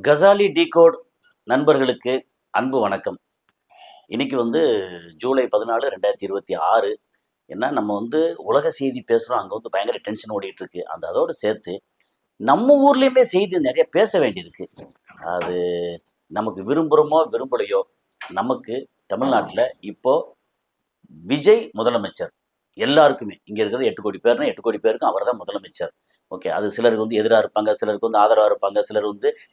Ghazali decode நண்பர்களுக்கு அன்பு வணக்கம். இன்னைக்கு ஜூலை 14 2026. ஏன்னா நம்ம உலக செய்தி பேசுகிறோம். அங்கே பயங்கர டென்ஷன் ஓடிட்டு இருக்கு. அதோடு சேர்த்து நம்ம ஊர்லேயுமே செய்தி நிறைய பேச வேண்டியிருக்கு. அது நமக்கு விரும்புகிறோமோ விரும்பலையோ, நமக்கு தமிழ்நாட்டில் இப்போ விஜய் முதலமைச்சர். எல்லாருக்குமே இங்கே இருக்கிற 8 கோடி பேர்னா 8 கோடி பேருக்கும் அவர் தான் முதலமைச்சர். ஓகே, அது சிலருக்கு எதிராக இருப்பாங்க, சிலருக்கு ஆதரவாக இருப்பாங்க, சிலர்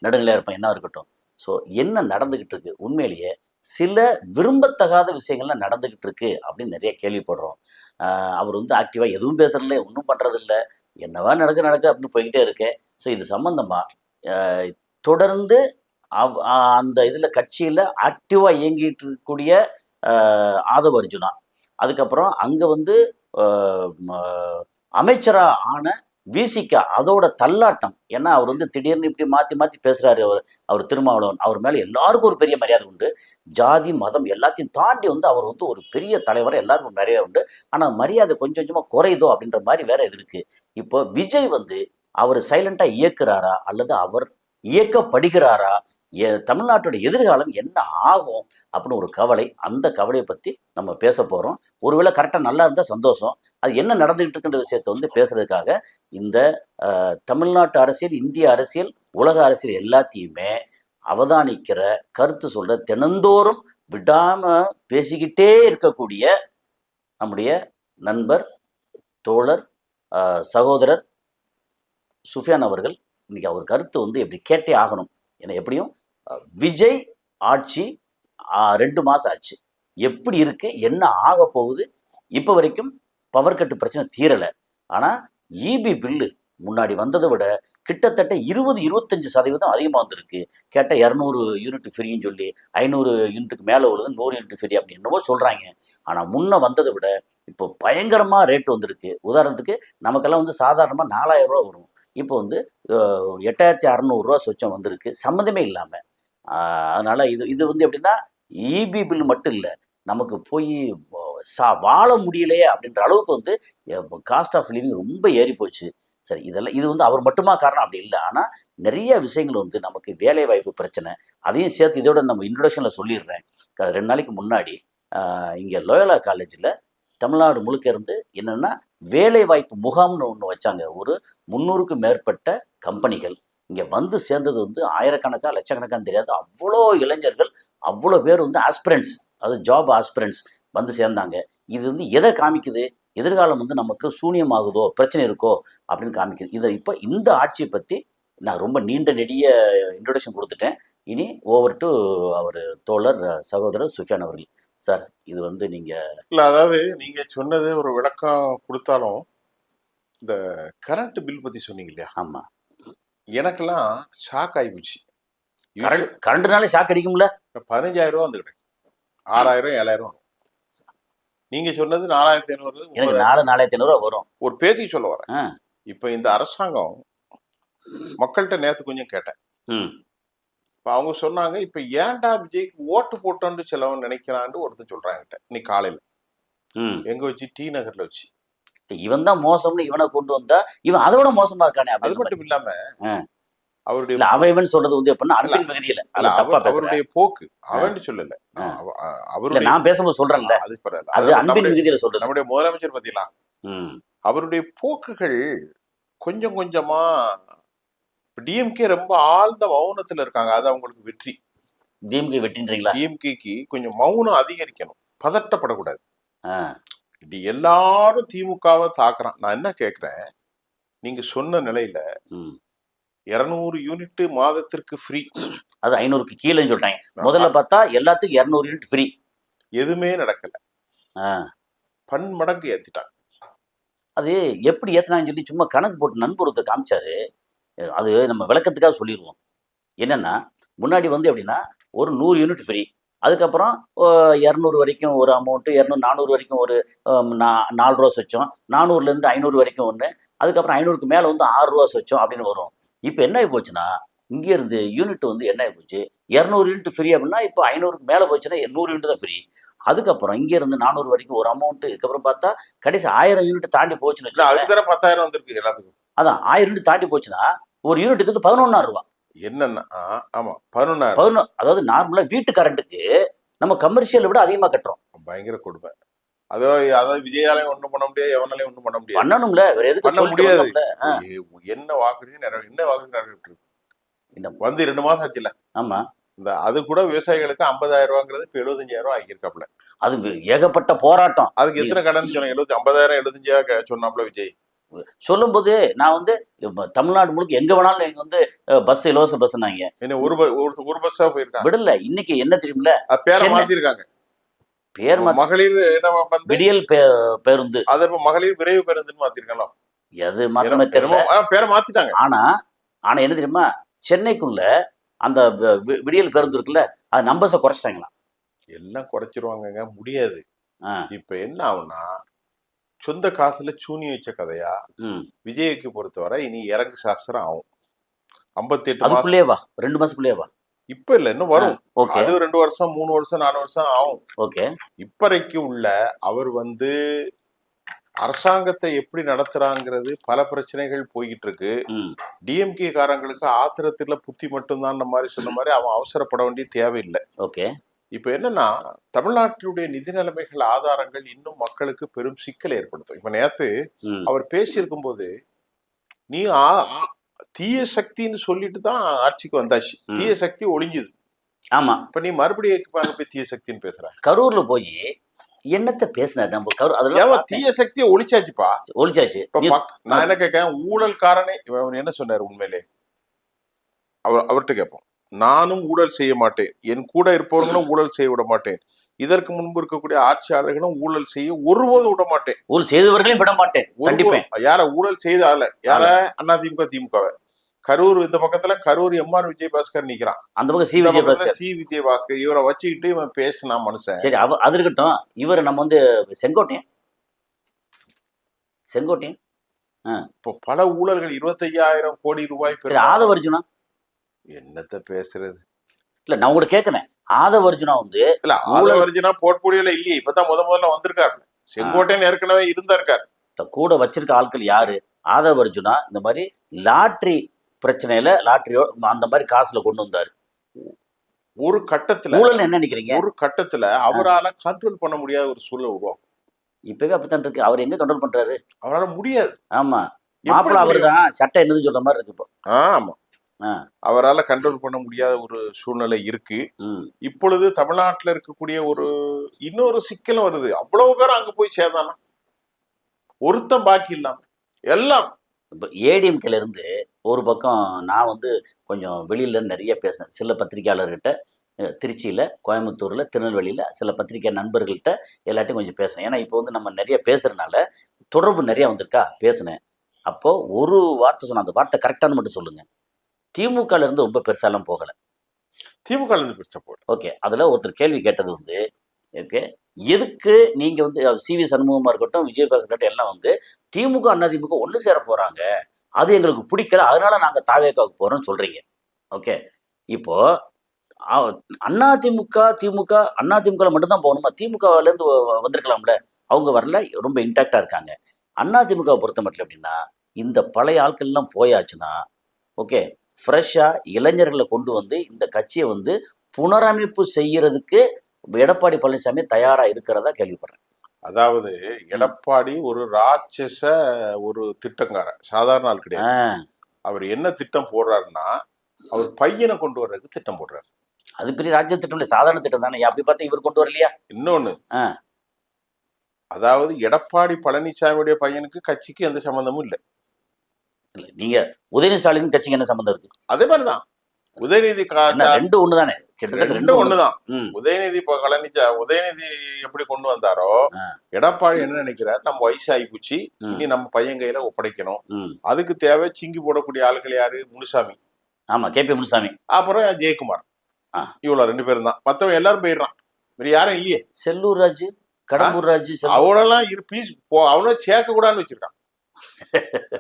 நடுநிலையாக இருப்பாங்க, என்ன இருக்கட்டும். ஸோ என்ன நடந்துக்கிட்டு இருக்கு, உண்மையிலேயே சில விரும்பத்தகாத விஷயங்கள்லாம் நடந்துக்கிட்டு இருக்கு அப்படின்னு நிறைய கேள்விப்படுறோம். அவர் ஆக்டிவாக எதுவும் பேசுறதில்ல, ஒன்றும் பண்ணுறதில்ல, என்னவா நடக்க அப்படின்னு போய்கிட்டே இருக்கேன். ஸோ இது சம்மந்தமாக தொடர்ந்து அந்த இதில் கட்சியில் ஆக்டிவாக இயங்கிட்டு இருக்கக்கூடிய ஆதவ அர்ஜுனா, அதுக்கப்புறம் அங்கே அமைச்சரா ஆன விசிகா, அதோட தள்ளாட்டம். ஏன்னா அவர் திடீர்னு இப்படி மாற்றி மாற்றி பேசுகிறாரு. அவர் திருமாவளவன், அவர் மேலே எல்லாருக்கும் ஒரு பெரிய மரியாதை உண்டு. ஜாதி மதம் எல்லாத்தையும் தாண்டி அவர் ஒரு பெரிய தலைவரை எல்லாருக்கும் மரியாதை உண்டு. ஆனால் மரியாதை கொஞ்சம் கொஞ்சமாக குறையுதோ அப்படின்ற மாதிரி வேற இது இருக்குது. இப்போ விஜய் அவர் சைலண்டாக இயக்குறாரா அல்லது அவர் இயக்கப்படுகிறாரா, தமிழ்நாட்டோட எதிர்காலம் என்ன ஆகும் அப்படின்னு ஒரு கவலை. அந்த கவலையை பற்றி நம்ம பேச போகிறோம். ஒருவேளை கரெக்டாக நல்லா இருந்தால் சந்தோஷம். அது என்ன நடந்துகிட்டு இருக்குன்ற விஷயத்தை பேசுறதுக்காக இந்த தமிழ்நாட்டு அரசியல், இந்திய அரசியல், உலக அரசியல் எல்லாத்தையுமே அவதானிக்கிற, கருத்து சொல்ற, தினந்தோறும் விடாமல் பேசிக்கிட்டே இருக்கக்கூடிய நம்முடைய நண்பர், தோழர், சகோதரர் சுஃபியான் அவர்கள் இன்னைக்கு அவர் கருத்து எப்படி கேட்டே ஆகணும். ஏன்னா எப்படியும் விஜய் ஆட்சி 2 மாதம் ஆச்சு. எப்படி இருக்கு, என்ன ஆக போகுது? இப்போ வரைக்கும் பவர் கட்டு பிரச்சனை தீரலை. ஆனால் இபி பில்லு முன்னாடி வந்ததை விட கிட்டத்தட்ட 20-25% அதிகமாக வந்திருக்கு. கேட்டால் 200 யூனிட் ஃப்ரீன்னு சொல்லி 500 யூனிட்டுக்கு மேலே உள்ளது 100 யூனிட் ஃப்ரீ அப்படி என்னவோ சொல்கிறாங்க. ஆனால் முன்ன வந்ததை விட இப்போ பயங்கரமாக ரேட் வந்திருக்கு. உதாரணத்துக்கு நமக்கெல்லாம் சாதாரணமாக 4000 ரூபா வரும். இப்போ 8600 சொச்சம் வந்திருக்கு, சம்மந்தமே இல்லாமல். அதனால் இது எப்படின்னா இபி பில் மட்டும் இல்லை, நமக்கு போய் வாழ முடியலையே அப்படின்ற அளவுக்கு காஸ்ட் ஆஃப் லிவிங் ரொம்ப ஏறி போச்சு. சரி, இதெல்லாம் இது அவர் மட்டுமா காரணம் அப்படி இல்லை. ஆனால் நிறைய விஷயங்கள் நமக்கு வேலை வாய்ப்பு பிரச்சனை, அதையும் சேர்த்து இதோட நம்ம இன்ட்ரோடக்ஷனில் சொல்லிடுறேன். 2 நாளைக்கு முன்னாடி இங்கே லோயலா காலேஜில் தமிழ்நாடு முழுக்க இருந்து என்னென்னா வேலை வாய்ப்பு முகாம்னு ஒன்று வச்சாங்க. ஒரு 300க்கும் மேற்பட்ட கம்பெனிகள் இங்கே சேர்ந்தது ஆயிரக்கணக்காக லட்சக்கணக்கான்னு தெரியாது. அவ்வளோ இளைஞர்கள், அவ்வளோ பேர் ஆஸ்பிரண்ட்ஸ், அது ஜாப் ஆஸ்பிரண்ட்ஸ் சேர்ந்தாங்க. இது எதை காமிக்குது? எதிர்காலம் நமக்கு சூனியமாகுதோ, பிரச்சனை இருக்கோ அப்படின்னு காமிக்குது. இதை இப்போ இந்த ஆட்சியை பற்றி நான் ரொம்ப நீண்ட நெடிய இன்ட்ரோடக்ஷன் கொடுத்துட்டேன். இனி ஓவர் டு அவர் தோழர் சகோதரர் சுஃபியான் அவர்கள். சார், இது நீங்கள் இல்லை, அதாவது நீங்கள் சொன்னது ஒரு விளக்கம் கொடுத்தாலும் இந்த கரண்ட் பில் பற்றி சொன்னீங்க இல்லையா? ஆமாம், எனக்கெல்லாம் ஷாக் ஆகிப்போச்சு. கரண்ட்னாலே ஷாக் அடிக்கும்ல. 15000 ரூபா வந்துக்கிட்டேன், 6000 7000 வரும். நீங்க சொன்னது 4500. எனக்கு 4500 வரும். ஒரு பேச்சுக்கு சொல்ல வரேன். இப்போ இந்த அரசாங்கம் மக்கள்கிட்ட நேற்று கொஞ்சம் கேட்டேன். இப்போ அவங்க சொன்னாங்க, இப்போ ஏன்டா விஜய்க்கு ஓட்டு போட்டோன்னு சிலவன் நினைக்கிறான்னு ஒருத்தர் சொல்றாங்க இன்னைக்கு காலையில். எங்க வச்சு? டி நகர்ல வச்சு. இவன் தான் மோசம்னு இவனை கொண்டு வந்தா இவன் அதோட மோசமா இருக்கானே. அது மட்டும் இல்லாம அவருடைய அவன் சொல்றது எப்படின்னா அன்பின் பகுதியில அவருடைய போக்கு அவன் சொல்லல. அவருடைய நான் பேசும்போது சொல்றேன்ல, அது அன்பின் விகுதியில சொல்றது. நம்முடைய முதலமைச்சர் பத்திலாம் அவருடைய போக்குகள் கொஞ்சம் கொஞ்சமா டிஎம்கே ரொம்ப ஆழ்ந்த மௌனத்துல இருக்காங்க. அது அவங்களுக்கு வெற்றி. டிஎம்கே வெற்றின்றீங்களா? டிஎம்கேக்கு கொஞ்சம் மௌனம் அதிகரிக்கணும், பதட்டப்படக்கூடாது. இப்படி எல்லாரும் திமுகவை தாக்குறான். நான் என்ன கேட்கிறேன், நீங்க சொன்ன நிலையில 200 யூனிட் மாதத்திற்கு ஃப்ரீ, அது 500க்கு கீழே சொல்லிட்டாங்க. முதல்ல பார்த்தா எல்லாத்துக்கும் 200 யூனிட் ஃப்ரீ. எதுவுமே நடக்கல, பன்மடங்கு ஏத்திட்டாங்க. அது எப்படி ஏத்தினாங்கன்னு சொல்லி சும்மா கணக்கு போட்டு நண்பர் ஒருத்தர் காமிச்சாரு. அது நம்ம விளக்கத்துக்காக சொல்லிடுவோம். என்னன்னா முன்னாடி எப்படின்னா ஒரு 100 யூனிட் ஃப்ரீ, அதுக்கப்புறம் 200 வரைக்கும் ஒரு அமௌண்ட்டு, 200 400 வரைக்கும் ஒரு 4 ரூபா சொச்சம், 400லேருந்து 500 வரைக்கும் ஒன்று, அதுக்கப்புறம் 500க்கு மேலே 6 ரூபா சொச்சம் அப்படின்னு வரும். இப்போ என்ன ஆகி போச்சுன்னா, இங்கேருந்து யூனிட் என்ன ஆகி போச்சு, 200 யூனிட் ஃப்ரீ அப்படின்னா இப்போ 500க்கு மேலே போச்சுன்னா 100 யூனிட் தான் ஃப்ரீ. அதுக்கப்புறம் இங்கேருந்து 400 வரைக்கும் ஒரு அமௌண்ட்டு, இதுக்கப்புறம் பார்த்தா கடைசி 1000 யூனிட் தாண்டி போச்சுன்னு வச்சு 10,000 வந்திருக்கு எல்லாத்துக்கும். அதான் 1000 யூனிட் தாண்டி போச்சுன்னா ஒரு யூனிட்டுக்கு 11,000 ரூபா. என்னன்னா ஆமா 11,000 அதாவது நார்மலா வீட்டு கரண்ட்டுக்கு நம்ம கமர்ஷியலை விட அதிகமா கட்டுறோம். பயங்கர கொடுமை. அதாவது விஜயாலையும் ஒண்ணும் பண்ண முடியாது, எவனாலையும் ஒண்ணும் பண்ண முடியாது. பண்ணணும்ல, வேற எதுக்கு பண்ண சொல்லிட்டு முடியாது. வந்தோம்ல. என்ன வாக்குறுதி என்ன வாக்குறுதி நிறைவேற்று இன்னும் வந்து 2 மாசம் ஆச்சுல. ஆமா, அது கூட விவசாயிகளுக்கு 50,000 ரூபாங்கிறது இப்ப 75,000 ஆகியிருக்காப்ல. அது ஏகப்பட்ட போராட்டம். அதுக்கு எத்தனை கடன் சொன்னாங்க? 50,000 75,000 சொன்னாப்ல விஜய். சொல்லும்போது நான் வந்து தமிழ்நாடு முழுக்க எங்க வேணாலும் நீங்க வந்து பஸ் இலவச பஸ்னாங்க. என்ன ஒரு பஸ்ஸா போயிருக்காங்க. விடல. இன்னைக்கு என்ன தெரியுமில்ல, பேரை மாத்திருக்காங்க. பேர் மகளிர் விடியல் பேருந்து, அத இப்ப மகளிர் விரைவு பேருந்துன்னு மாத்திருக்காங்க. எது மாத்திரமே தெரியல, பேரை மாத்திட்டாங்க. ஆனா என்ன தெரியுமா, சென்னைக்குள்ள அந்த விடியல் பேருந்து இருக்குல்ல, அது நம்பர்ஸை குறைச்சிட்டாங்களாம். எல்லாம் குறைச்சிருவாங்க, முடியாது. இப்ப என்ன ஆகும்னா, சொந்த காசுல சூனி வச்ச கதையா விஜய்க்கு பொறுத்தவரை இனி இறங்கு சாஸ்திரம் ஆகும். 58 மாசத்துக்குள்ளேவா, 2 மாசத்துக்குள்ளேவா? இப்ப இல்ல, இன்னும் வரும். அது 2 வருஷம் 3 வருஷம் 4 வருஷம் ஆகும். ஓகே. இப்பறைக்கு உள்ள அவர் வந்து அரசாங்கத்தை எப்படி நடத்துறாங்கிறது பல பிரச்சனைகள் போய்கிட்டு இருக்கு. டிஎம்கே காரங்களுக்கு ஆத்திரத்துல புத்தி மட்டும்தான் மாதிரி சொன்ன மாதிரி அவன் அவசரப்பட வேண்டிய தேவையில்லை. ஓகே. இப்ப என்னன்னா, தமிழ்நாட்டினுடைய நிதி நிலைமைகள் ஆதாரங்கள் இன்னும் மக்களுக்கு பெரும் சிக்கலை ஏற்படுத்தும். இப்ப நேத்து அவர் பேசியிருக்கும் போது, நீ தீய சக்தின்னு சொல்லிட்டு தான் ஆட்சிக்கு வந்தாச்சு, தீய சக்தி ஒளிஞ்சுது. ஆமா. இப்ப நீ மறுபடியும் போய் தீய சக்தின்னு பேசுற. கரூர்ல போய் என்னத்த பேசினார் நம்ம கரூர்? அதெல்லாம் தீய சக்தியை ஒழிச்சாச்சுப்பா, ஒழிச்சாச்சு. நான் என்ன கேட்க, ஊழல்காரனே என்ன சொன்னாரு உண்மையிலே? அவர்கிட்ட கேட்போம். நானும் ஊழல் செய்ய மாட்டேன், என் கூட இருப்பவர்களும் ஊழல் செய்ய விட மாட்டேன், இதற்கு முன்பு இருக்கக்கூடிய ஆட்சியாளர்களும் ஊழல் செய்ய ஒருபோதும் விட மாட்டேன், ஊழல் செய்தவர்களையும் விட மாட்டேன். யார ஊழல் செய்தால? யார? அதிமுக திமுக. கரூர் இந்த பக்கத்துல கரூர் எம்ஆர் விஜயபாஸ்கர் நிக்கிறான், அந்த பக்கம் சி விஜயபாஸ்கர். இவரை வச்சுக்கிட்டு இவன் பேசினா மனுஷன். சரி, அது இருக்கட்டும். இவர் நம்ம வந்து செங்கோட்டையன் இப்போ பல ஊழல்கள் 25,000 கோடி ரூபாய். ஆதவர்ஜுனா என்னத்த பேசுறது? இல்ல, நான் கூட கேட்கிறேன். ஆதவர்ஜுனா வந்து இல்ல, ஆதவர்ஜுனா போர்ட்போலியோல இல்லையே, இப்பதான் முதல்ல வந்திருக்காரு. செங்கோட்டையன் ஏற்கனவே இருந்திருக்காரு. கூட வச்சிருக்க ஆட்கள் யாரு? ஆதவர்ஜுனா இந்த மாதிரி லாட்ரி பிரச்சனையில லாட்டரியோ அந்த மாதிரி காசுல கொண்டு வந்தாரு. ஒரு கட்டத்துல ஊழல் என்ன நினைக்கிறீங்க? ஒரு கட்டத்துல அவரால கண்ட்ரோல் பண்ண முடியாத ஒரு சூழல் உருவாகும். இப்பவே அப்படித்தான் இருக்கு. அவர் எங்க கண்ட்ரோல் பண்றாரு? அவரால முடியாது. ஆமா, மாப்பிள்ள அவர்தான், சட்டம் என்னது சொல்ற மாதிரி இருக்கு இப்போ. ஆமா, அவரால் கண்ட்ரோல் பண்ண முடியாத ஒரு சூழ்நிலை இருக்கு. இப்பொழுது தமிழ்நாட்டில் இருக்கக்கூடிய இன்னொரு சிக்கலும் வருது. அவ்வளவு பேர் அங்க போய் சேர்ந்தானா ஒருத்தன் பாக்கி இல்லாம எல்லாம். இப்போ ஏடிஎம்கேல இருந்து ஒரு பக்கம் நான் வந்து கொஞ்சம் வெளியில நிறைய பேசினேன் சில பத்திரிகையாளர்கிட்ட, திருச்சியில, கோயம்புத்தூர்ல, திருநெல்வேலியில சில பத்திரிகை நண்பர்கள்ட்ட எல்லாத்தையும் கொஞ்சம் பேசினேன். ஏன்னா இப்போ வந்து நம்ம நிறைய பேசுறதுனால தொடர்பு நிறைய வந்திருக்கா, பேசினேன். அப்போ ஒரு வார்த்தை சொன்ன, அந்த வார்த்தை கரெக்டானு மட்டும் சொல்லுங்க. திமுக இருந்து ரொம்ப பெருசாலாம் போகல. திமுக இருந்து பெருசா போகல. ஓகே. அதுல ஒருத்தர் கேள்வி கேட்டது வந்து, ஓகே, எதுக்கு நீங்க வந்து சிவி சண்முகமா இருக்கட்டும், விஜயபாஸ்கர் இருக்கட்டும், எல்லாம் வந்து திமுக அதிமுக ஒண்ணு சேர போறாங்க, அது எங்களுக்கு பிடிக்கல, அதனால நாங்க தாவேக்காவுக்கு போறோம்னு சொல்றீங்க. ஓகே. இப்போ அதிமுக மட்டும்தான் போகணுமா? திமுகல இருந்து வந்திருக்கலாம்ல, அவங்க வரல, ரொம்ப இன்டாக்டா இருக்காங்க. அதிமுக பொறுத்த மட்டும் எப்படின்னா, இந்த பழைய ஆட்கள் எல்லாம் போயாச்சுன்னா, ஓகே, ஃப்ரெஷ்ஷா இளைஞர்களை கொண்டு வந்து இந்த கட்சியை வந்து புனரமைப்பு செய்யறதுக்கு எடப்பாடி பழனிசாமி தயாரா இருக்கிறதா கேள்விப்படுறேன். அதாவது எடப்பாடி ஒரு ராட்சச ஒரு திட்டங்காரன், சாதாரண ஆள் கிடையாது. அவர் என்ன திட்டம் போடுறாருன்னா, அவர் பையனை கொண்டு வர்றதுக்கு திட்டம் போடுறாரு. அது பெரிய ராஜ்ய திட்டம் இல்லை, சாதாரண திட்டம் தானே. அப்படி பார்த்தா இவர் கொண்டு வரலையா? இன்னொன்னு, அதாவது எடப்பாடி பழனிசாமியுடைய பையனுக்கு கட்சிக்கு எந்த சம்பந்தமும் இல்லை. நீங்க உதயநிதி ஸ்டாலின் கட்சிக்கு என்ன சம்பந்தம் இருக்கு? அதே மாதிரிதான் உதயநிதி ரெண்டு ஒண்ணுதானே, கிட்டத்தட்ட ரெண்டு ஒண்ணுதான். உதயநிதி எப்படி கொண்டு வந்தாரோ, எடப்பாடி என்ன நினைக்கிறார், நம்ம வயசாகி போச்சு, இனி நம்ம பையன் கையில ஒப்படைக்கணும், அதுக்கு தேவை சிங்கி போடக்கூடிய ஆட்கள் யாரு? முனுசாமி. ஆமா, கேபி முனுசாமி, அப்புறம் ஜெயக்குமார். இவ்வளவு 2 பேரும் தான். மத்தவன் எல்லாரும் போயிடுறான், வேற யாரும் இல்லையே. செல்லூர் ராஜு, கடம்பூர் ராஜு, அவனெல்லாம் அவனை சேர்க்க கூடாதுன்னு வச்சிருக்கான்.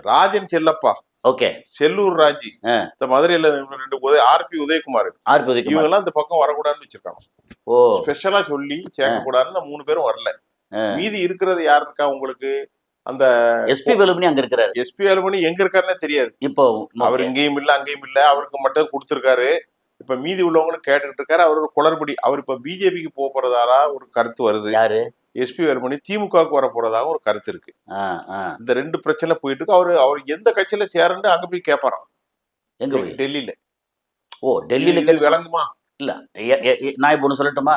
ராஜன் செல்லப்பா, ஓகே, செல்லூர் ராஜி, இந்த மதுரையில 2 ஆர்பி உதயகுமார், இவங்க எல்லாம் இந்த பக்கம் வரக்கூடாதுன்னு வச்சிருக்காங்க. ஸ்பெஷலா சொல்லி சேர்க்க கூடாதுன்னு 3 பேரும் வரல. மீதி இருக்கிறது யாரு இருக்கா உங்களுக்கு? அந்த எஸ்பி வேலுமணி அங்க இருக்கிறாரு. எஸ்பி வேலுமணி எங்க இருக்காருன்னே தெரியாது. இப்போ அவர் இங்கேயும் இல்ல அங்கேயும் இல்ல, அவருக்கு மட்டும் கொடுத்திருக்காரு. இப்ப மீதி உள்ளவங்களும் கேட்டுக்கிட்டு இருக்காரு. அவர் ஒரு குளறுபடி. அவர் இப்ப பிஜேபிக்கு போறதாரா ஒரு கருத்து வருது. யாரு? எஸ்பி வேலுமணி திமுகவுக்கு வர போறதாக ஒரு கருத்து இருக்கு. இந்த 2 பிரச்சனை போயிட்டு இருக்கு. அவர் எந்த கட்சியில சேரன்னு அங்க போய் கேட்பாராம். எங்க போய்? டெல்லியில. ஓ, டெல்லியில விளங்குமா? இல்ல, நான் இப்ப ஒண்ணு சொல்லட்டுமா?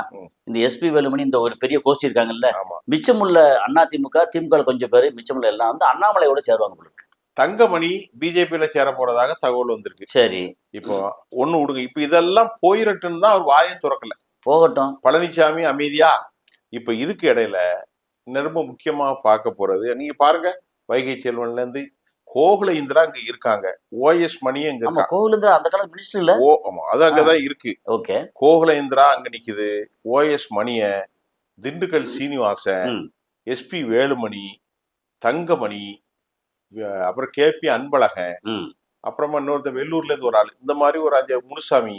இந்த எஸ்பி வேலுமணி இந்த ஒரு பெரிய கோஷ்டி இருக்காங்கல்ல, மிச்சமுள்ள அதிமுக, திமுக கொஞ்சம் பேரு, மிச்சமுள்ள எல்லாம் வந்து அண்ணாமலையோட சேருவாங்க போல இருக்கு. தங்கமணி பிஜேபியில சேர போறதாக தகவல் வந்திருக்கு. சரி, இப்போ ஒண்ணு விடுங்க. இப்ப இதெல்லாம் போயிரட்டுன்னு தான் அவர் வாயை திறக்கல. போகட்டும். பழனிசாமி அமைதியா. இப்ப இதுக்கு இடையில ரொம்ப முக்கியமா பார்க்க போறது, நீங்க பாருங்க, வைகை செல்வன்ல இருந்து கோகுல இந்திரா அங்க இருக்காங்க. ஓஎஸ் மணியும் இங்க இருக்காங்க. கோகுல இந்திரா அந்த காலத்து மினிஸ்டர் இல்ல? ஆமா, அது அங்கதான் இருக்கு. ஓகே. கோகுல இந்திரா அங்க நிக்குது. ஓஎஸ் மணிய, திண்டுக்கல் சீனிவாசன், எஸ்பி வேலுமணி, தங்கமணி, அப்புறம் கேபி அன்பழகன், அப்புறமா இன்னொருத்த வெள்ளூர்ல இருந்து ஒரு ஆள், இந்த மாதிரி ஒரு 5 முனுசாமி,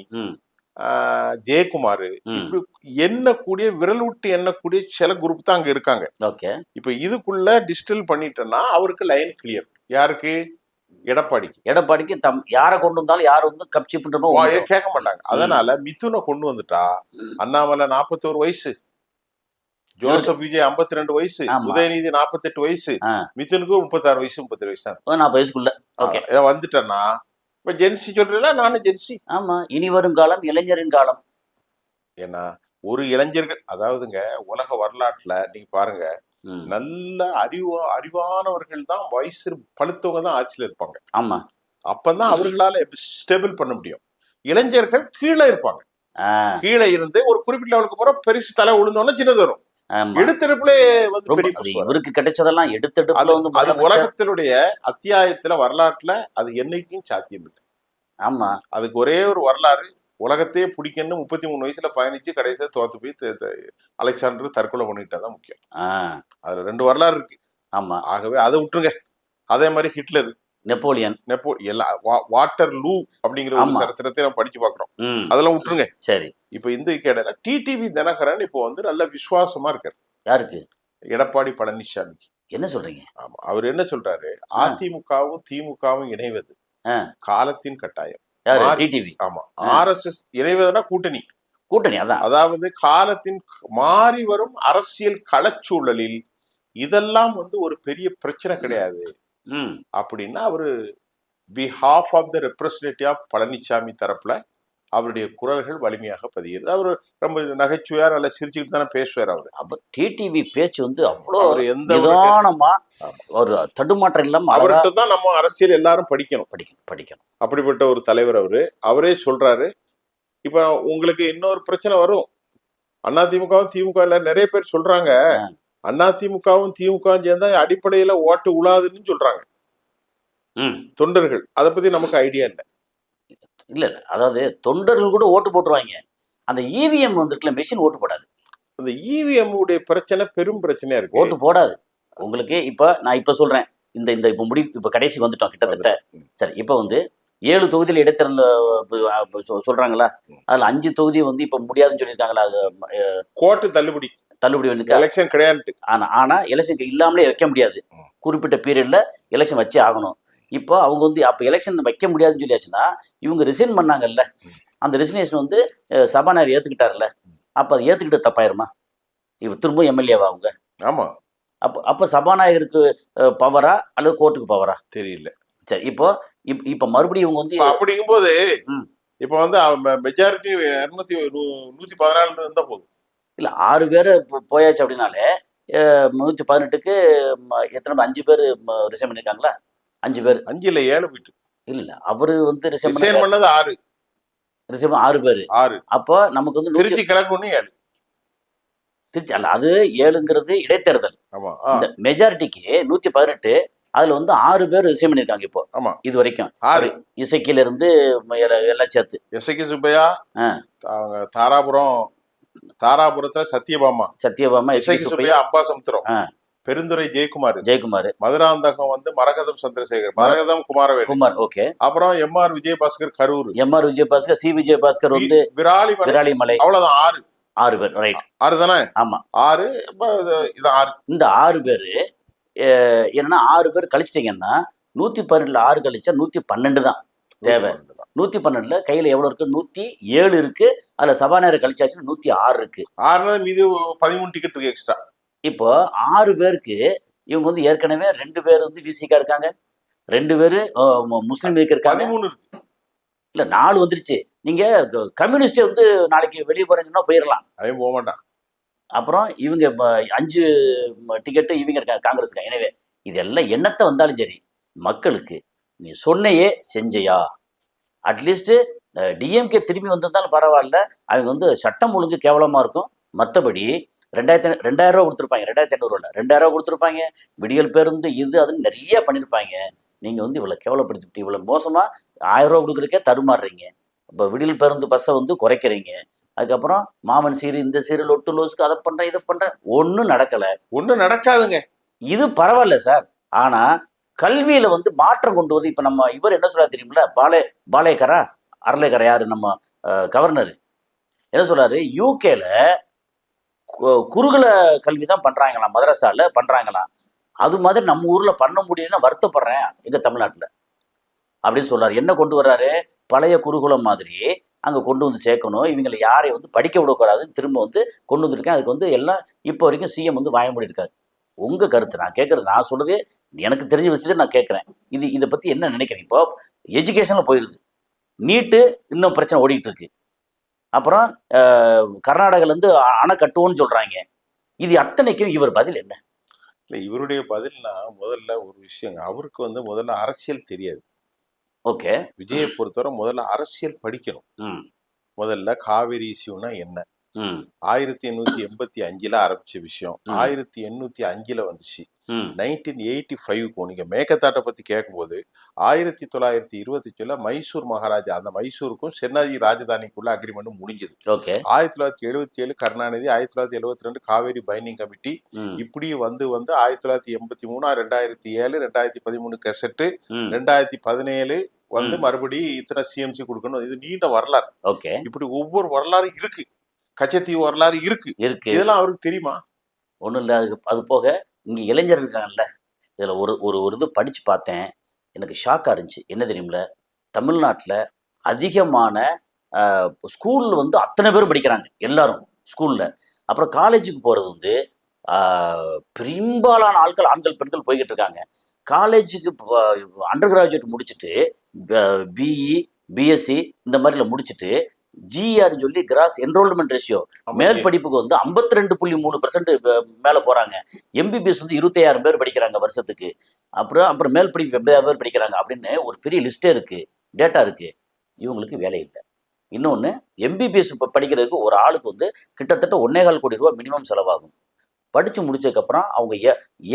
ஜெயக்குமார், இப்படி எண்ணக்கூடிய விரல் விட்டு எண்ணக்கூடிய சில குரூப் தான் அங்க இருக்காங்க. இப்ப இதுக்குள்ள டிஜிட்டல் பண்ணிட்டோம்னா அவருக்கு லைன் கிளியர். யாருக்கு? எடப்பாடிக்கு யாரை கொண்டு வந்தாலும் யாரும் வந்து கப்சி பண்றோம் கேட்க மாட்டாங்க. அதனால மிதுனை கொண்டு வந்துட்டா, அண்ணாமலை 41 வயசு, ஜோசப் விஜய் 52 வயசு, உதயநிதி 48 வயசு, மிதுனுக்கு 36 வயசு 37 வயசு தான். 40 வயசுக்குள்ள வந்துட்டேன்னா இப்ப ஜென்சி சொல்றீங்களா? நானும் ஜென்சி. ஆமா, இனி வரும் காலம் இளைஞரின் காலம். ஏன்னா ஒரு இளைஞர்கள், அதாவதுங்க, உலக வரலாற்றுல நீங்க பாருங்க, நல்ல அறிவானவர்கள் தான், வயசு பழுத்தவங்க தான் ஆட்சியில இருப்பாங்க. ஆமா, அப்பதான் அவர்களால ஸ்டேபிள் பண்ண முடியும். இளைஞர்கள் கீழே இருப்பாங்க. கீழே இருந்து ஒரு குறிப்பிட்ட லெவலுக்கு போற பெருசு தலை விழுந்தோன்னா சின்னது வரும். எடுத்தெடுப்புல வந்து இவருக்கு கிடைச்சதெல்லாம் எடுத்தெடுப்புல வந்து அது உலகத்தினுடைய அத்தியாயத்துல வரலாற்றுல அது என்னைக்கும் சாத்தியம் இல்லை. ஆமா, அதுக்கு ஒரே ஒரு வரலாறு, உலகத்தையே பிடிக்கணும்னு 33 வயசுல பயணிச்சு கடைசியா தோத்து போய் அலெக்சாண்டர் தற்கொலை பண்ணிட்டாதான் முக்கியம். அதுல 2 வரலாறு இருக்கு. ஆமா, ஆகவே அதை விட்டுருங்க. அதே மாதிரி ஹிட்லர், நெப்போலியன், வாட்டர் லூ அப்படிங்கிற ஒரு சரித்திரத்தை நம்ம படிச்சு பாக்குறோம். அதெல்லாம் விட்டுருங்க. சரி, இப்ப இந்த கேடல டிடிவி தினகரன் இப்போ வந்து நல்ல விசுவாசமா இருக்காரு. யாருக்கு? எடப்பாடி பழனிசாமிக்கு. என்ன சொல்றீங்க? ஆமா, அவர் என்ன சொல்றாரு? அதிமுகவும் திமுகவும் இணைவது காலத்தின் கட்டாயம். ஆமா, ஆர்எஸ்எஸ் இணைவதுனா கூட்டணி அதான். அதாவது காலத்தின் மாறி வரும் அரசியல் களச்சூழலில் இதெல்லாம் வந்து ஒரு பெரிய பிரச்சனை கிடையாது அப்படின்னா அவரு behalf of the representative of Palaniswami தரப்புல அவருடைய குரல்கள் வலிமையாக பதிகிறது. அவரு ரொம்ப நகைச்சுவையா நல்லா சிரிச்சுக்கிட்டு தானே பேசுவார். அவர் டிடிவி பேச்சு வந்து அவ்வளவு எந்த நிதானமா, ஒரு தடுமாற்றம் இல்லாம, அவர்கிட்ட தான் நம்ம அரசியல் எல்லாரும் படிக்கணும். அப்படிப்பட்ட ஒரு தலைவர் அவரே சொல்றாரு. இப்ப உங்களுக்கு இன்னொரு பிரச்சனை வரும். அதிமுகவும் திமுக நிறைய பேர் சொல்றாங்க, அதிமுகவும் திமுகவும் சேர்ந்தா அடிப்படையில ஓட்டு உழாதுன்னு சொல்றாங்க தொண்டர்கள். அதை பத்தி நமக்கு ஐடியா இல்ல. அதாவது தொண்டர்கள் கூட ஓட்டு போட்டுருவாங்க. அந்த இவிஎம் வந்துட்டுல மெஷின் ஓட்டு போடாது. அந்த இவிஎம் உடைய பிரச்சனை பெரும் பிரச்சனையா இருக்கு. ஓட்டு போடாது. உங்களுக்கு நான் இப்ப சொல்றேன், இந்த இப்ப கடைசி வந்துட்டோம் கிட்டத்தட்ட. சரி, இப்ப வந்து 7 தொகுதியில் இடைத்தேர்தல் சொல்றாங்களா? அதுல 5 தொகுதி வந்து இப்ப முடியாதுன்னு சொல்லியிருக்காங்களா? கோர்ட்டு தள்ளுபடி வந்து எலெக்ஷன் கிடையாது. ஆனா எலெக்ஷன் இல்லாமலே வைக்க முடியாது. குறிப்பிட்ட பீரியட்ல எலெக்ஷன் வச்சே ஆகணும். இப்போ அவங்க வந்து அப்போ எலெக்ஷன் வைக்க முடியாதுன்னு சொல்லியாச்சுன்னா, இவங்க ரிசைன் பண்ணாங்கல்ல, அந்த ரிசைனேஷன் வந்து சபாநாயகர் ஏத்துக்கிட்டாருல்ல, அப்போ அதை ஏத்துக்கிட்டு தப்பாயிருமா? இவ திரும்ப எம்எல்ஏவா அவங்க? ஆமா. அப்போ சபாநாயகருக்கு பவரா அல்லது கோர்ட்டுக்கு பவரா தெரியல. சரி, இப்போ மறுபடியும் இவங்க வந்து அப்படிங்கும்போது இப்போ வந்து மெஜாரிட்டி 114 இருந்தா போதும். இல்ல, 6 பேர் போயாச்சு அப்படின்னாலே 118க்கு எத்தனை 5 பேர் ரிசைன் பண்ணிருக்காங்களா? 5 பேர். 5 இல்ல 7 போயிட்டு. இல்ல, அவரு வந்து ரிசைன் பண்ணது 6. ரிசைன் 6 பேர். 6. அப்போ நமக்கு வந்து திருச்சி கிழக்கு 7. திருச்சி அல்ல, அது 7ங்கிறது இடைத்தேர்தல். ஆமா. இந்த மெஜாரிட்டிக்கு 118, அதுல வந்து 6 பேர் ரிசைன் பண்ணிருக்காங்க இப்போ. ஆமா, இது வரைக்கும். இசைக்கில இருந்து எல்லாம் சேர்த்து. இசைக்கு சுப்பையா, தாராபுரத்துல சத்யபாமா, இசைக்கு சுப்பையா, அம்பாசமுத்திரம், பெருந்துறை ஜெயக்குமார், மதுராந்தகம் வந்து மரகதம் சந்திரசேகர், மரகதம் குமார். ஓகே. அப்புறம் எம்ஆர் விஜயபாஸ்கர் கரூர், சி விஜயபாஸ்கர் வந்து விராலிமலை. அவ்வளவுதான் 6 பேர். ரைட், 6 தானே? ஆமா, 6. இது 6. இந்த 6 பேரு என்னன்னா 6 பேர் கழிச்சிட்டிங்கன்னா 112ல் 6 கழிச்சா 112 தான் தேவை. 112ல் கையில் எவ்வளோ இருக்கு? 107 இருக்கு. அதில் சபாநாயகர் கழிச்சாச்சுன்னா 106 இருக்கு. 6 மீது 13 டிக்கெட் இருக்கு எக்ஸ்ட்ரா. இப்போ 6 பேருக்கு இவங்க வந்து ஏற்கனவே 2 பேர் வந்து விசிகா இருக்காங்க, 2 பேர் முஸ்லீம் லீக் இருக்காங்க, 13 இருக்கு. இல்ல 4 வந்துருச்சு. நீங்க கம்யூனிஸ்டே வந்து நாளைக்கு வெளியே போறீங்கன்னா போயிடலாம், அவன் போக மாட்டான். அப்புறம் இவங்க 5 டிக்கெட்டு இவங்க இருக்காங்க காங்கிரஸ்க்கு. எனவே இதெல்லாம் என்னத்தை வந்தாலும் சரி, மக்களுக்கு நீ சொன்னையே செஞ்சையா, அட்லீஸ்ட் டிஎம்கே திரும்பி வந்திருந்தாலும் பரவாயில்ல, அவங்க வந்து சட்டம் ஒழுங்கு கேவலமா இருக்கும். மற்றபடி 2000 ரூபா கொடுத்துருப்பாங்க, 2500 2000 ரூபா கொடுத்துருப்பாங்க, விடியல் பேருந்து இது அதுன்னு நிறைய பண்ணியிருப்பாங்க. நீங்கள் வந்து இவ்வளோ கேவலப்படுத்திட்டு இவ்வளோ மோசமாக 1000 ரூபா கொடுக்குறக்கே தருமாறுறீங்க. இப்போ விடியல் பேருந்து பஸ்ஸை வந்து குறைக்கிறீங்க. அதுக்கப்புறம் மாமன் சீரு இந்த சீரு லொட்டு லோஸுக்கு அதை பண்ணுறேன் இதை பண்ணுறேன், ஒன்றும் நடக்கலை. ஒன்றும் நடக்காதுங்க. இது பரவாயில்ல சார். ஆனால் கல்வியில் வந்து மாற்றம் கொண்டு வந்து இப்போ நம்ம இவர் என்ன சொல்கிறார் தெரியுமில்ல, பாலேகரா அரலேகரா யார் நம்ம கவர்னர் என்ன சொல்கிறாரு, யூகேல குருகுல கல்வி தான் பண்ணுறாங்களாம், மதரசாவில் பண்ணுறாங்களாம். அது மாதிரி நம்ம ஊரில் பண்ண முடியலன்னா வருத்தப்படுறேன் எங்கள் தமிழ்நாட்டில் அப்படின்னு சொல்கிறார். என்ன கொண்டு வர்றாரு, பழைய குருகுலம் மாதிரி அங்கே கொண்டு வந்து சேர்க்கணும், இவங்களை யாரையும் வந்து படிக்க விடக்கூடாதுன்னு திரும்ப வந்து கொண்டு வந்துருக்கேன். அதுக்கு வந்து எல்லாம் இப்போ வரைக்கும் சிஎம் வந்து வாய மூடிருக்காரு. உங்கள் கருத்து நான் கேட்குறது, நான் சொல்கிறதே எனக்கு தெரிஞ்ச விஷயத்தை நான் கேட்குறேன். இதை பற்றி என்ன நினைக்கிறேன்? இப்போ எஜுகேஷனில் போயிடுது, நீட்டு இன்னும் பிரச்சனை ஓடிக்கிட்டு இருக்கு. அப்புறம் கர்நாடகாலேருந்து அணை கட்டுவோன்னு சொல்கிறாங்க. இது அத்தனைக்கும் இவர் பதில் என்ன? இல்லை, இவருடைய பதில்னா முதல்ல ஒரு விஷயம், அவருக்கு வந்து முதல்ல அரசியல் தெரியாது. ஓகே, விஜயை பொறுத்தவரை முதல்ல அரசியல் படிக்கணும். முதல்ல காவேரி இஷ்யூனா என்ன, 1885 ஆரம்பிச்ச விஷயம் 1805 வந்துச்சு. 1985 நீங்க மேகதாட்டை பத்தி கேட்கும்போது 1925 மைசூர் மகாராஜா, அந்த மைசூருக்கும் சென்னாஜி ராஜதானிக்குள்ள அக்ரிமெண்ட் முடிஞ்சது. 1977 கருணாநிதி, 1972 காவேரி பைண்டிங் கமிட்டி, இப்படி வந்து 1983 2007 2013 கெசட்டு, 2017 வந்து மறுபடியும் இத்தனை சிஎம்சி கொடுக்கணும். இது நீண்ட வரலாறு. ஓகே, இப்படி ஒவ்வொரு வரலாறு இருக்கு, கச்சத்தீவு வரலாறு இருக்கு. இதெல்லாம் அவருக்கு தெரியுமா? ஒன்றும் இல்லை. அது போக இங்கே இளைஞர் இருக்காங்கல்ல, இதில் ஒரு இது படித்து பார்த்தேன், எனக்கு ஷாக்காக இருந்துச்சு. என்ன தெரியுமில்ல, தமிழ்நாட்டில் அதிகமான ஸ்கூலில் வந்து அத்தனை பேரும் படிக்கிறாங்க எல்லாரும் ஸ்கூலில். அப்புறம் காலேஜுக்கு போகிறது வந்து பெரும்பாலான ஆட்கள் ஆண்கள் பெண்கள் போய்கிட்டு இருக்காங்க. காலேஜுக்கு அண்டர் கிராஜுவேட் முடிச்சுட்டு பிஇ பிஎஸ்சி இந்த மாதிரில முடிச்சுட்டு ஜிஆர் சொல்லி கிராஸ் என்ரோல்மெண்ட் ரேஷியோ மேல் படிப்புக்கு வந்து 52.3% மேலே போகிறாங்க. எம்பிபிஎஸ் வந்து 25,000 பேர் படிக்கிறாங்க வருஷத்துக்கு. அப்புறம் மேல் படிப்பு 80,000 பேர் படிக்கிறாங்க அப்படின்னு ஒரு பெரிய லிஸ்ட்டே இருக்குது, டேட்டா இருக்குது. இவங்களுக்கு வேலை இல்லை. இன்னொன்று, எம்பிபிஎஸ் இப்போ படிக்கிறதுக்கு ஒரு ஆளுக்கு வந்து கிட்டத்தட்ட 1.25 கோடி ரூபா மினிமம் செலவாகும். படித்து முடிச்சதுக்கப்புறம் அவங்க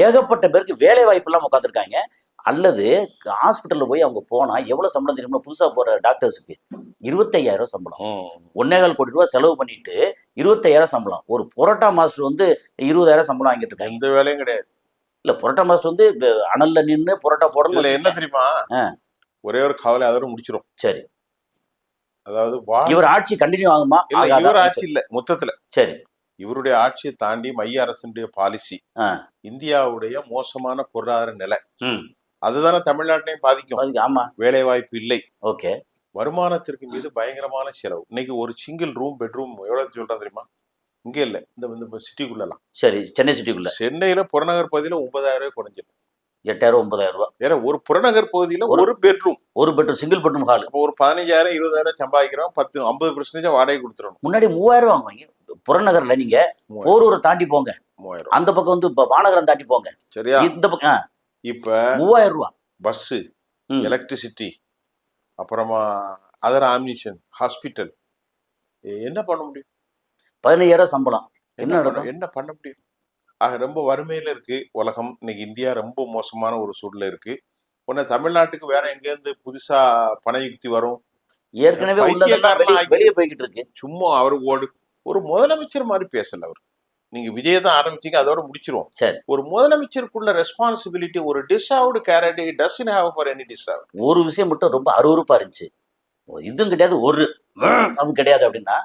ஏகப்பட்ட பேருக்கு வேலை வாய்ப்பு இல்லாமல் உட்காந்துருக்காங்க. அல்லது ஹாஸ்பிட்டலில் போய் அவங்க போனால் எவ்வளோ சம்பளம் தெரியுமா? புதுசாக போகிற டாக்டர்ஸுக்கு 25,000 சம்பளம். 1.25 கோடி ரூபா செலவு பண்ணிட்டு 25,000 சம்பளம். ஒரு புரோட்டா மாஸ்டர் வந்து 20,000 சம்பளம் வாங்கிட்டு இருக்காங்க. எந்த வேலையும் கிடையாது. இல்லை, புரோட்டா மாஸ்டர் வந்து அனல்ல நின்று புரோட்டா போடணும். என்ன தெரியுமா, ஒரே ஒரு கவலை, அதோட முடிச்சிடும். சரி, அதாவது இவர் ஆட்சி கண்டினியூ ஆகுமா? இவர் ஆட்சி இல்லை மொத்தத்தில். சரி, இவருடைய ஆட்சியை தாண்டி மைய அரசுடைய பாலிசி, இந்தியாவுடைய மோசமான பொருளாதார நிலை, அதுதானே தமிழ்நாட்டிலையும் பாதிக்கும். ஆமா, வேலை வாய்ப்பு இல்லை. ஓகே, வருமானத்திற்கு மீது பயங்கரமான செலவு. இன்னைக்கு ஒரு சிங்கிள் ரூம் பெட்ரூம் எவ்வளவு சொல்றா தெரியுமா? இங்க இல்ல, இந்த சிட்டிக்குள்ளலாம். சரி, சென்னை சிட்டிக்குள்ள, சென்னையில புறநகர் பகுதியில 9,000 ரூபாய் குறைஞ்சது. 8,000 9,000 ரூபாய். ஏன்னா ஒரு புறநகர் பகுதியில ஒரு பெட்ரூம் சிங்கிள் பெட்ரூம் ஹால் ஒரு 15,000 20,000 சம்பாதிக்கிறோம். 50% வாடகை கொடுத்துரும். முன்னாடி 3,000 ரூபாய் வாங்குவாங்க புறநகர்ல. நீங்க போரூரை தாண்டி போங்க, 3,000. அந்த பக்கம் வந்து வானகரம் தாண்டி போங்க, சரியா? இந்த பக்கம் இப்ப 3,000 ரூபாய். பஸ், எலக்ட்ரிசிட்டி, அப்புறமா அதர் ஆம்னிஷன், ஹாஸ்பிட்டல், என்ன பண்ண முடியும்? 15,000 சம்பளம். என்ன பண்ண முடியும்? ஆக ரொம்ப வறுமையில இருக்கு உலகம். இன்னைக்கு இந்தியா ரொம்ப மோசமான ஒரு சூழ்நிலை இருக்கு. உடனே தமிழ்நாட்டுக்கு வேற எங்கேருந்து புதுசா பண யுக்தி வரும்? ஏற்கனவே வெளியே போய்கிட்டு இருக்கு. சும்மா அவரு ஒரு முதலமைச்சர் மாதிரி பேசல அவர். நீங்க விஜய தான் ஆரம்பிச்சீங்க, அதோட முடிச்சிருவோம். சரி, ஒரு முதலமைச்சருக்குள்ள ரெஸ்பான்சிபிலிட்டி, ஒரு deserved character it doesn't have for any deserve. ஒரு விஷயம் மட்டும் ரொம்ப அருவருப்பா இருந்துச்சு, இதுவும் கிடையாது ஒரு அதுவும் கிடையாது அப்படின்னா,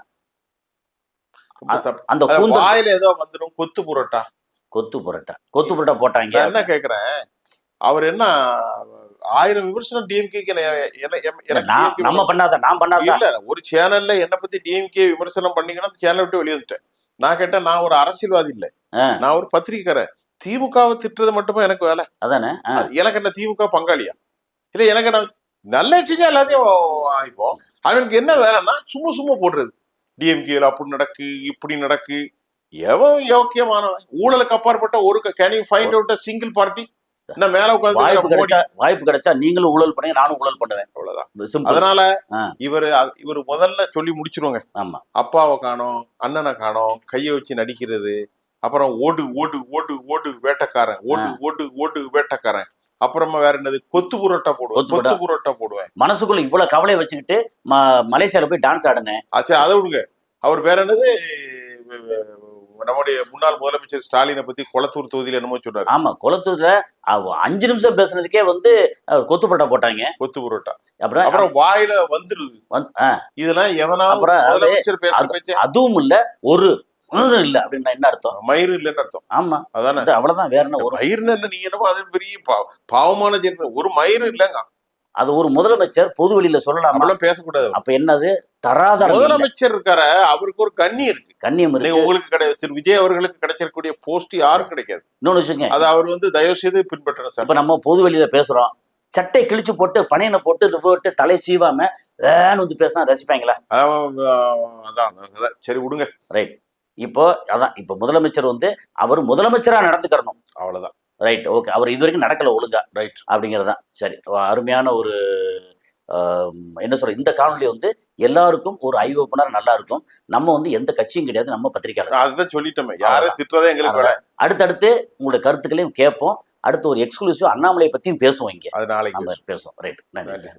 அந்த வாயில ஏதோ வந்துடும் கொத்து புரோட்டா. கொத்து புரோட்டா போட்டாங்க. நான் என்ன கேக்குறேன், அவர் என்ன 1000 விமர்சனம் டிஎம்கேக்கு நம்ம பண்ணாதான், நான் பண்ணாதான் இல்ல. ஒரு சேனல்ல என்ன பத்தி டிஎம்கே விமர்சனம் பண்ணீங்கன்னா அந்த சேனலை விட்டு வெளியே வந்துட்டேன். நான் கேட்டேன், நான் ஒரு அரசியல்வாதி இல்ல, நான் ஒரு பத்திரிக்கைக்காரன். திமுகவை திட்டுறது மட்டுமா எனக்கு வேலை? அதானே. எனக்கு என்ன திமுக பங்காளியா? இல்ல எனக்கு என்ன நல்ல செஞ்சா எல்லாத்தையும் ஆயிப்போம். அவனுக்கு என்ன வேலைன்னா சும்மா சும்மா போடுறது. டிஎம்கேல அப்படி நடக்கு இப்படி நடக்கு. எவன் யோக்கியமானவன்? ஊழலுக்கு அப்பாற்பட்ட ஒரு can you find out single party? என்ன மேல வாய்ப்பு கிடைச்சா நீங்களும் ஊழல் பண்ணுங்க, நானும் ஊழல் பண்ணுவேன், அவ்வளவுதான். அதனால இவரு முதல்ல சொல்லி முடிச்சிருவாங்க. ஆமா, அப்பாவை காணோம், அண்ணனை காணோம், கைய வச்சு நடிக்கிறது, அப்புறம் ஓடு ஓடு ஓடு ஓடு வேட்டக்காரன், ஓடு ஓடு ஓடு வேட்டக்காரன், அப்புறமா வேற என்னது, கொத்து புரோட்டா போடுவேன். மனசுக்குள்ள இவ்வளவு கவலையை வச்சுக்கிட்டு மலேசியால போய் டான்ஸ் ஆடுனேன். ஆச்சு, அதை விடுங்க. அவர் வேற என்னது, நம்முடைய முன்னாள் முதலமைச்சர் ஸ்டாலினை பத்தி கொளத்தூர் தொகுதியில என்னமோ சொன்னாரு. ஆமா, கொளத்தூர்ல 5 நிமிஷம் பேசுனதுக்கே வந்து கொத்து புரோட்டா போட்டாங்க. கொத்து புரோட்டா அப்புறம் வாயில வந்துருது. இதெல்லாம் எவனா முதலமைச்சர் பேச அதுவும் இல்ல, ஒரு இல்ல அப்படின்னா என்ன அர்த்தம்? மயிறு இல்லன்னு அர்த்தம். ஆமா, அதானே. அவ்வளவுதான், வேற என்ன? ஒரு மயிர்னு என்ன? நீங்க என்னமோ அது பெரிய பாவமான ஜென்மம். ஒரு மயிறு இல்லங்க. அது ஒரு முதலமைச்சர் பொது வெளியில சொல்லலாமா? பேசக்கூடாது. அப்ப என்னது, தராதரம். முதலமைச்சர் இருக்கார, அவருக்கு ஒரு கண்ணியம் இருக்கு. கண்ணியம் இருக்கு. உங்களுக்கு கிடையாது. திரு விஜய் அவர்களுக்கு கிடைச்சிருக்கக்கூடிய போஸ்ட் யாரும் கிடைக்காது. இன்னொன்னு வச்சுங்க, அது அவர் வந்து தயவு செய்து பின்பற்றணும் சார். இப்ப நம்ம பொது வெளியில பேசுறோம், சட்டை கிழிச்சு போட்டு பனையனை போட்டு தலை சீவாம வந்து பேசினா ரசிப்பாங்களா? அதான் சரி, விடுங்க. ரைட். இப்போ அதான், இப்ப முதலமைச்சர் வந்து அவர் முதலமைச்சரா நடந்துக்கிறணும், அவ்வளவுதான். Right, okay. அவர் இது வரைக்கும் நடக்கல ஒழுங்கா, ரைட், அப்படிங்கறதான். சரி, அருமையான ஒரு என்ன சொல்ற, இந்த காணொலி வந்து எல்லாருக்கும் ஒரு ஐ ஓப்பனர் நல்லா இருக்கும். நம்ம வந்து எந்த கட்சியும் கிடையாது, நம்ம பத்திரிகையாளர். அதுதான் சொல்லிட்டோமே, யாரும் திட்டுறதே எங்களுக்கு. அடுத்தடுத்து உங்களுடைய கருத்துக்களையும் கேட்போம். அடுத்து ஒரு எக்ஸ்க்ளூசிவ் அண்ணாமலை பத்தியும் பேசுவோம் இங்க. அது நாளைக்கு பேசுவோம். ரைட், நன்றி.